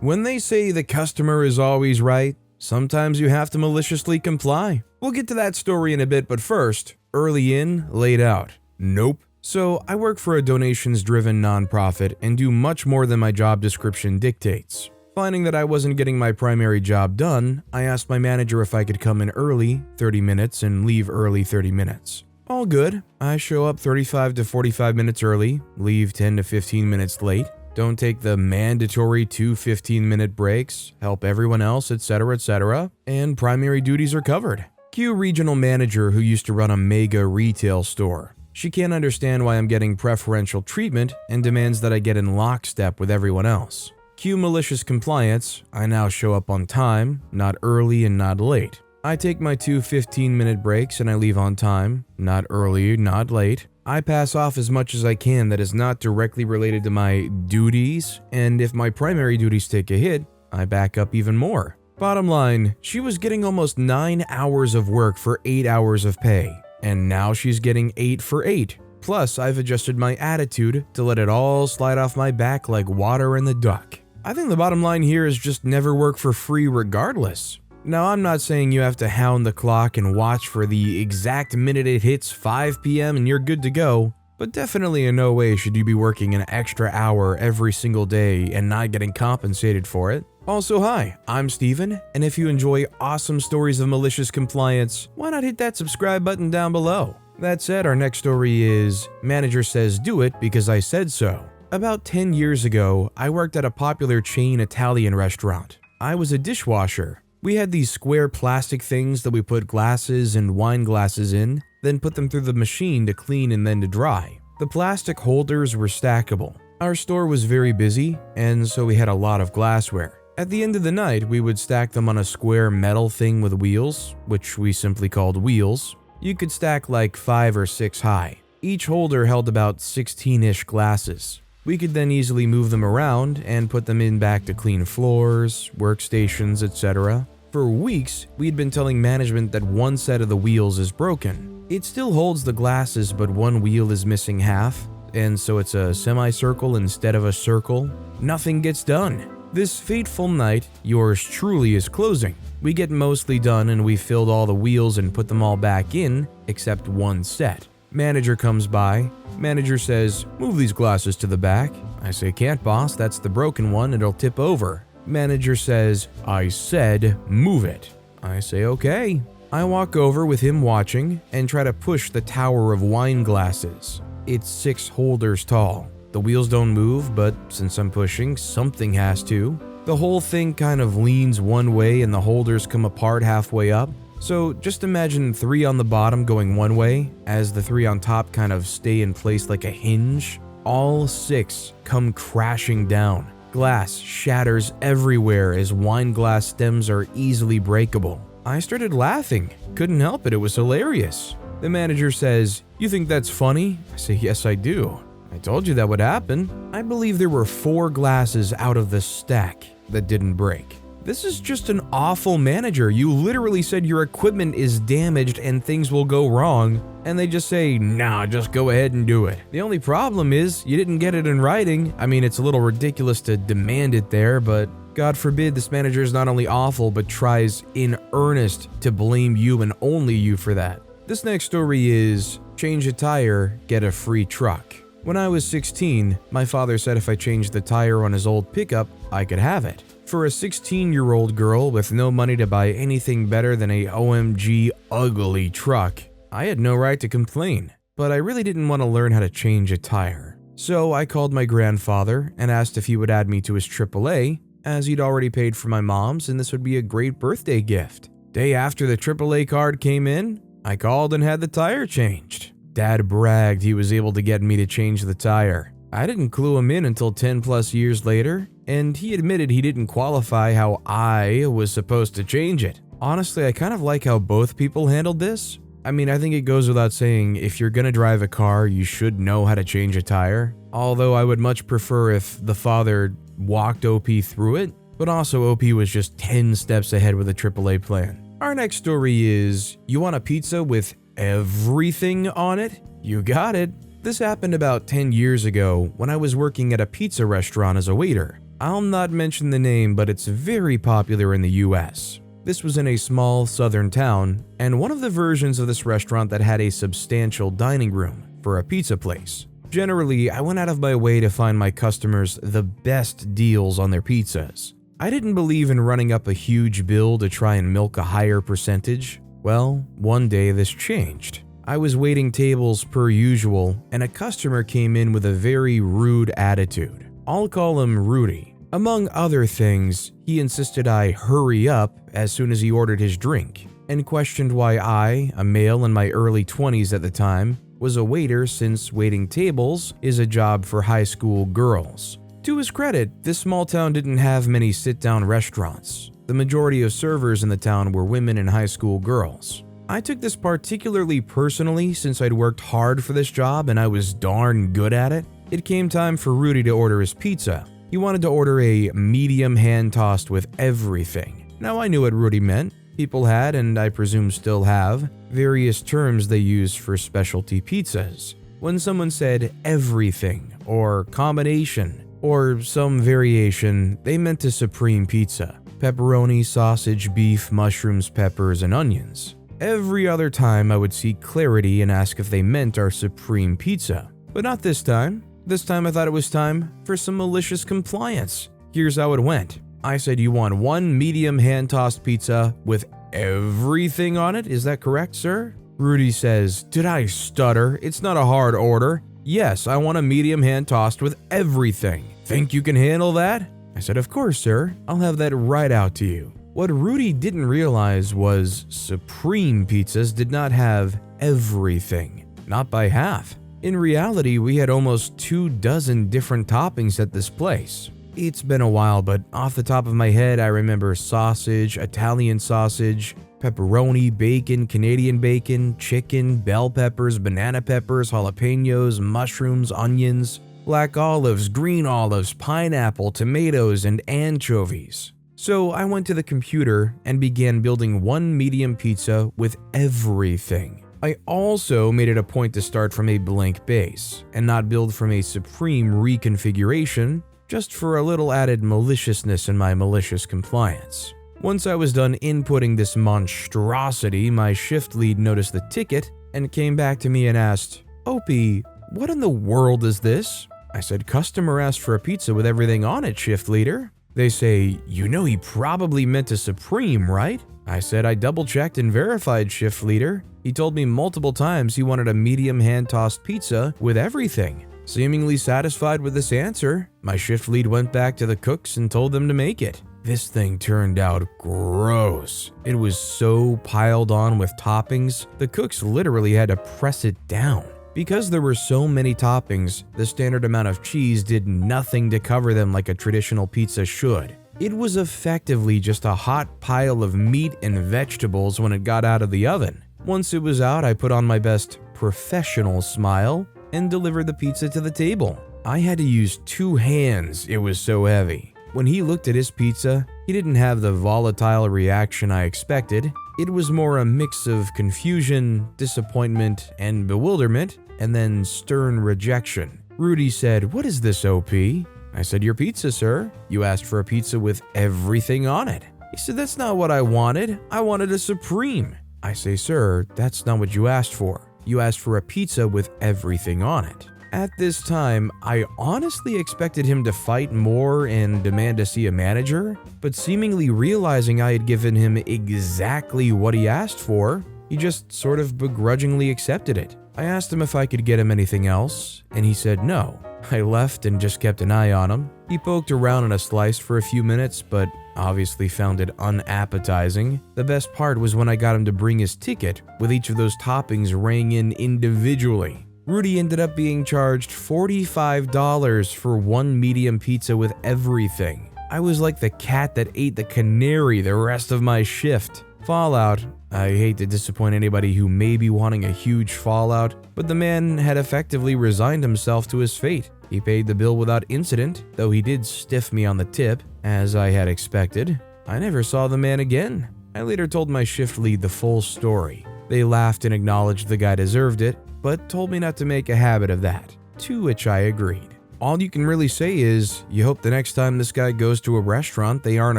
When they say the customer is always right, sometimes you have to maliciously comply. We'll get to that story in a bit, but first, early in, late out. Nope. So I work for a donations-driven nonprofit and do much more than my job description dictates. Finding that I wasn't getting my primary job done, I asked my manager if I could come in early, 30 minutes, and leave early 30 minutes. All good. I show up 35 to 45 minutes early, leave 10 to 15 minutes late, don't take the mandatory 2 15-minute breaks, help everyone else, etc., and primary duties are covered. Cue regional manager who used to run a mega retail store. She can't understand why I'm getting preferential treatment and demands that I get in lockstep with everyone else. Cue malicious compliance. I now show up on time, not early and not late. I take my 2 15-minute breaks and I leave on time, not early, not late. I pass off as much as I can that is not directly related to my duties, and if my primary duties take a hit, I back up even more. Bottom line, she was getting almost 9 hours of work for 8 hours of pay, and now she's getting 8 for 8. Plus, I've adjusted my attitude to let it all slide off my back like water in the duck. I think the bottom line here is just never work for free regardless. Now, I'm not saying you have to hound the clock and watch for the exact minute it hits 5 p.m. and you're good to go, but definitely in no way should you be working an extra hour every single day and not getting compensated for it. Also, hi, I'm Steven, and if you enjoy awesome stories of malicious compliance, why not hit that subscribe button down below? That said, our next story is, Manager Says Do It Because I Said So. About 10 years ago, I worked at a popular chain Italian restaurant. I was a dishwasher. We had these square plastic things that we put glasses and wine glasses in, then put them through the machine to clean and then to dry. The plastic holders were stackable. Our store was very busy, and so we had a lot of glassware. At the end of the night, we would stack them on a square metal thing with wheels, which we simply called wheels. You could stack like 5 or 6 high. Each holder held about 16-ish glasses. We could then easily move them around and put them in back to clean floors, workstations, etc. For weeks, we'd been telling management that one set of the wheels is broken. It still holds the glasses, but one wheel is missing half, and so it's a semicircle instead of a circle. Nothing gets done. This fateful night, yours truly is closing. We get mostly done and we filled all the wheels and put them all back in, except one set. Manager comes by. Manager says, "Move these glasses to the back." I say, "Can't, boss, that's the broken one, it'll tip over." Manager says, "I said move it." I say, "Okay." I walk over with him watching and try to push the tower of wine glasses. It's 6 holders tall. The wheels don't move, but since I'm pushing, something has to. The whole thing kind of leans one way and the holders come apart halfway up. So just imagine 3 on the bottom going one way, as the 3 on top kind of stay in place like a hinge. All 6 come crashing down. Glass shatters everywhere as wine glass stems are easily breakable. I started laughing. Couldn't help it, it was hilarious. The manager says, "You think that's funny?" I say, "Yes, I do. I told you that would happen." I believe there were 4 glasses out of the stack that didn't break. This is just an awful manager. You literally said your equipment is damaged and things will go wrong, and they just say, "Nah, just go ahead and do it." The only problem is you didn't get it in writing. I mean, it's a little ridiculous to demand it there, but God forbid this manager is not only awful, but tries in earnest to blame you and only you for that. This next story is, change a tire, get a free truck. When I was 16, my father said if I changed the tire on his old pickup, I could have it. For a 16-year-old girl with no money to buy anything better than a OMG ugly truck, I had no right to complain, but I really didn't want to learn how to change a tire. So I called my grandfather and asked if he would add me to his AAA, as he'd already paid for my mom's and this would be a great birthday gift. Day after the AAA card came in, I called and had the tire changed. Dad bragged he was able to get me to change the tire. I didn't clue him in until 10 plus years later, and he admitted he didn't qualify how I was supposed to change it. Honestly, I kind of like how both people handled this. I mean, I think it goes without saying, if you're gonna drive a car, you should know how to change a tire. Although I would much prefer if the father walked OP through it, but also OP was just 10 steps ahead with a AAA plan. Our next story is, you want a pizza with everything on it? You got it. This happened about 10 years ago when I was working at a pizza restaurant as a waiter. I'll not mention the name, but it's very popular in the US. This was in a small southern town, and one of the versions of this restaurant that had a substantial dining room for a pizza place. Generally, I went out of my way to find my customers the best deals on their pizzas. I didn't believe in running up a huge bill to try and milk a higher percentage. Well, one day this changed. I was waiting tables per usual, and a customer came in with a very rude attitude. I'll call him Rudy. Among other things, he insisted I hurry up as soon as he ordered his drink, and questioned why I, a male in my early 20s at the time, was a waiter since waiting tables is a job for high school girls. To his credit, this small town didn't have many sit-down restaurants. The majority of servers in the town were women and high school girls. I took this particularly personally since I'd worked hard for this job and I was darn good at it. It came time for Rudy to order his pizza. He wanted to order a medium hand-tossed with everything. Now I knew what Rudy meant. People had, and I presume still have, various terms they use for specialty pizzas. When someone said everything, or combination, or some variation, they meant a supreme pizza. Pepperoni, sausage, beef, mushrooms, peppers, and onions. Every other time I would seek clarity and ask if they meant our supreme pizza. But not this time. This time I thought it was time for some malicious compliance. Here's how it went. I said, you want one medium hand-tossed pizza with everything on it? Is that correct, sir? Rudy says, did I stutter? It's not a hard order. Yes, I want a medium hand-tossed with everything. Think you can handle that? I said, of course, sir. I'll have that right out to you. What Rudy didn't realize was supreme pizzas did not have everything. Not by half. In reality, we had almost 24 different toppings at this place. It's been a while, but off the top of my head, I remember sausage, Italian sausage, pepperoni, bacon, Canadian bacon, chicken, bell peppers, banana peppers, jalapenos, mushrooms, onions, black olives, green olives, pineapple, tomatoes, and anchovies. So I went to the computer and began building one medium pizza with everything. I also made it a point to start from a blank base and not build from a supreme reconfiguration, just for a little added maliciousness in my malicious compliance. Once I was done inputting this monstrosity, my shift lead noticed the ticket and came back to me and asked, Opie, what in the world is this? I said, customer asked for a pizza with everything on it, shift leader. They say, you know he probably meant a supreme, right? I said, I double-checked and verified, shift leader. He told me multiple times he wanted a medium hand-tossed pizza with everything. Seemingly satisfied with this answer, my shift lead went back to the cooks and told them to make it. This thing turned out gross. It was so piled on with toppings, the cooks literally had to press it down. Because there were so many toppings, the standard amount of cheese did nothing to cover them like a traditional pizza should. It was effectively just a hot pile of meat and vegetables when it got out of the oven. Once it was out, I put on my best professional smile and delivered the pizza to the table. I had to use 2 hands, it was so heavy. When he looked at his pizza, he didn't have the volatile reaction I expected. It was more a mix of confusion, disappointment, and bewilderment, and then stern rejection. Rudy said, what is this, OP? I said, your pizza, sir. You asked for a pizza with everything on it. He said, that's not what I wanted. I wanted a supreme. I say, sir, that's not what you asked for. You asked for a pizza with everything on it. At this time, I honestly expected him to fight more and demand to see a manager, but seemingly realizing I had given him exactly what he asked for, he just sort of begrudgingly accepted it. I asked him if I could get him anything else, and he said no. I left and just kept an eye on him. He poked around in a slice for a few minutes, but obviously found it unappetizing. The best part was when I got him to bring his ticket, with each of those toppings rang in individually. Rudy ended up being charged $45 for one medium pizza with everything. I was like the cat that ate the canary the rest of my shift. Fallout. I hate to disappoint anybody who may be wanting a huge fallout, but the man had effectively resigned himself to his fate. He paid the bill without incident, though he did stiff me on the tip, as I had expected. I never saw the man again. I later told my shift lead the full story. They laughed and acknowledged the guy deserved it, but told me not to make a habit of that, to which I agreed. all you can really say is you hope the next time this guy goes to a restaurant they aren't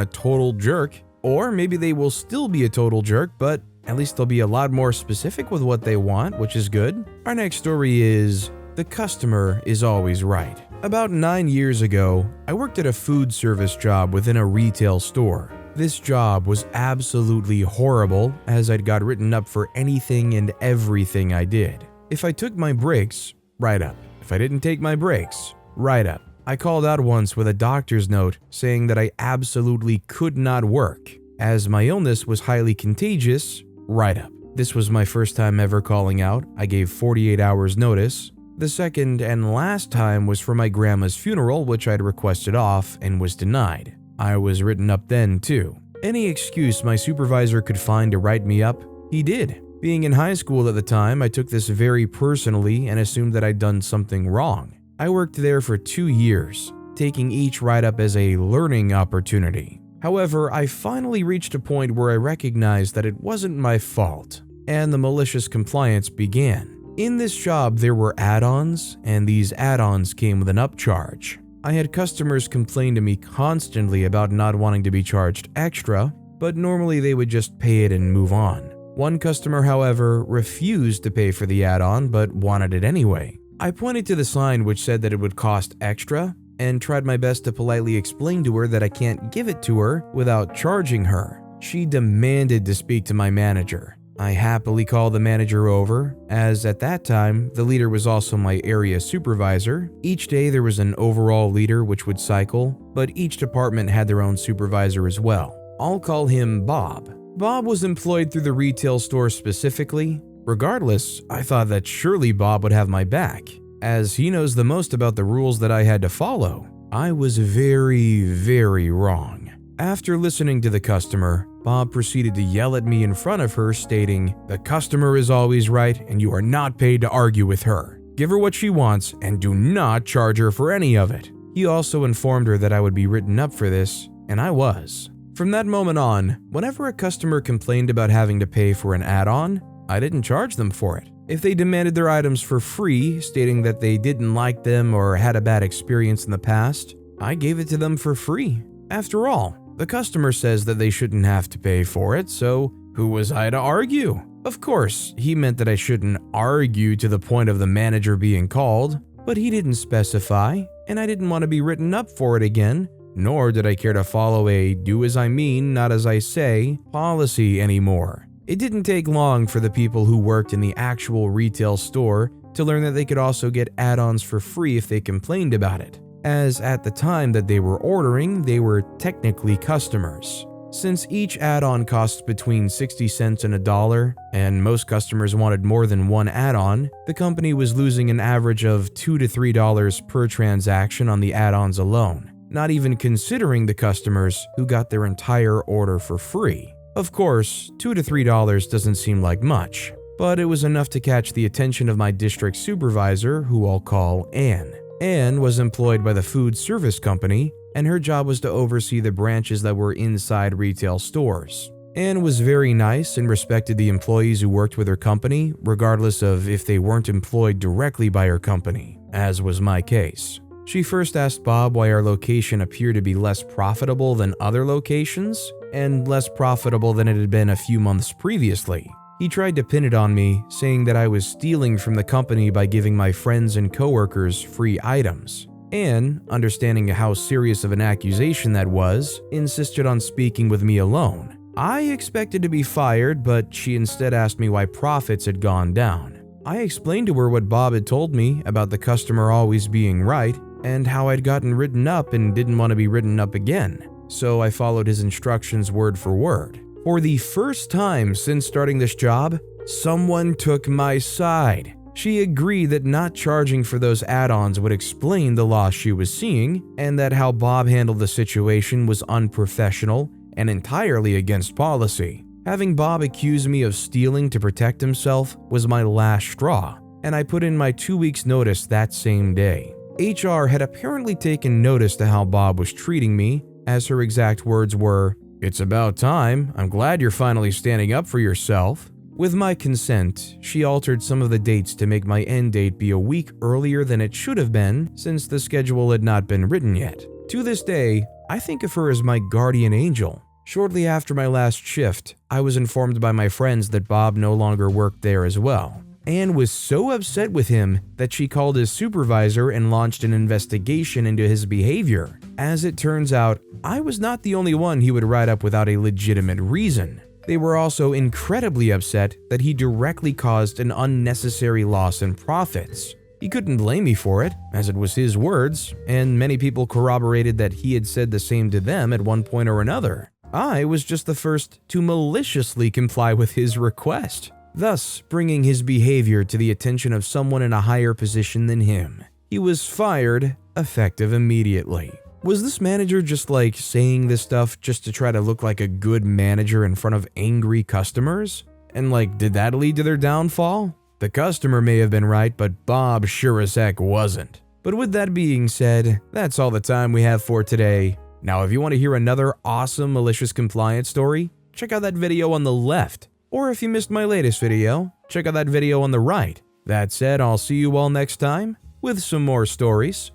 a total jerk, or maybe they will still be a total jerk, but at least they'll be a lot more specific with what they want, which is good. Our next story is the customer is always right. About 9 years ago, I worked at a food service job within a retail store. This job was absolutely horrible as I'd got written up for anything and everything I did. If I took my breaks, write up. If I didn't take my breaks, write up. I called out once with a doctor's note saying that I absolutely could not work, as my illness was highly contagious, write up. This was my first time ever calling out. I gave 48 hours notice. The second and last time was for my grandma's funeral, which I'd requested off and was denied. I was written up then too. Any excuse my supervisor could find to write me up, he did. Being in high school at the time, I took this very personally and assumed that I'd done something wrong. I worked there for 2 years, taking each write-up as a learning opportunity. However, I finally reached a point where I recognized that it wasn't my fault, and the malicious compliance began. In this job, there were add-ons, and these add-ons came with an upcharge. I had customers complain to me constantly about not wanting to be charged extra, but normally they would just pay it and move on. One customer, however, refused to pay for the add-on but wanted it anyway. I pointed to the sign which said that it would cost extra and tried my best to politely explain to her that I can't give it to her without charging her. She demanded to speak to my manager. I happily called the manager over, as at that time, the leader was also my area supervisor. Each day there was an overall leader which would cycle, but each department had their own supervisor as well. I'll call him Bob. Bob was employed through the retail store specifically. Regardless, I thought that surely Bob would have my back, as he knows the most about the rules that I had to follow. I was very, very wrong. After listening to the customer, Bob proceeded to yell at me in front of her, stating, "The customer is always right and you are not paid to argue with her. Give her what she wants and do not charge her for any of it." He also informed her that I would be written up for this, and I was. From that moment on, whenever a customer complained about having to pay for an add-on, I didn't charge them for it. If they demanded their items for free, stating that they didn't like them or had a bad experience in the past, I gave it to them for free. After all, the customer says that they shouldn't have to pay for it, so who was I to argue? Of course, he meant that I shouldn't argue to the point of the manager being called, but he didn't specify, and I didn't want to be written up for it again, nor did I care to follow a do as I mean, not as I say policy anymore. It didn't take long for the people who worked in the actual retail store to learn that they could also get add-ons for free if they complained about it, as at the time that they were ordering, they were technically customers. Since each add-on costs between 60 cents and $1, and most customers wanted more than one add-on, the company was losing an average of $2 to $3 per transaction on the add-ons alone, not even considering the customers who got their entire order for free. Of course, $2 to $3 doesn't seem like much, but it was enough to catch the attention of my district supervisor, who I'll call Anne. Anne was employed by the food service company, and her job was to oversee the branches that were inside retail stores. Anne was very nice and respected the employees who worked with her company, regardless of if they weren't employed directly by her company, as was my case. She first asked Bob why our location appeared to be less profitable than other locations, and less profitable than it had been a few months previously. He tried to pin it on me, saying that I was stealing from the company by giving my friends and coworkers free items. Anne, understanding how serious of an accusation that was, insisted on speaking with me alone. I expected to be fired, but she instead asked me why profits had gone down. I explained to her what Bob had told me about the customer always being right, and how I'd gotten written up and didn't want to be written up again. So I followed his instructions word for word. For the first time since starting this job, someone took my side. She agreed that not charging for those add-ons would explain the loss she was seeing, and that how Bob handled the situation was unprofessional and entirely against policy. Having Bob accuse me of stealing to protect himself was my last straw, and I put in my 2 weeks' notice that same day. HR had apparently taken notice to how Bob was treating me, as her exact words were, "It's about time. I'm glad you're finally standing up for yourself." With my consent, she altered some of the dates to make my end date be a week earlier than it should have been since the schedule had not been written yet. To this day, I think of her as my guardian angel. Shortly after my last shift, I was informed by my friends that Bob no longer worked there as well. Anne was so upset with him that she called his supervisor and launched an investigation into his behavior. As it turns out, I was not the only one he would write up without a legitimate reason. They were also incredibly upset that he directly caused an unnecessary loss in profits. He couldn't blame me for it, as it was his words, and many people corroborated that he had said the same to them at one point or another. I was just the first to maliciously comply with his request, thus bringing his behavior to the attention of someone in a higher position than him. He was fired, effective immediately. Was this manager just like saying this stuff just to try to look like a good manager in front of angry customers? And like, did that lead to their downfall? The customer may have been right, but Bob sure as heck wasn't. But with that being said, that's all the time we have for today. Now, if you want to hear another awesome malicious compliance story, check out that video on the left. Or if you missed my latest video, check out that video on the right. That said, I'll see you all next time with some more stories.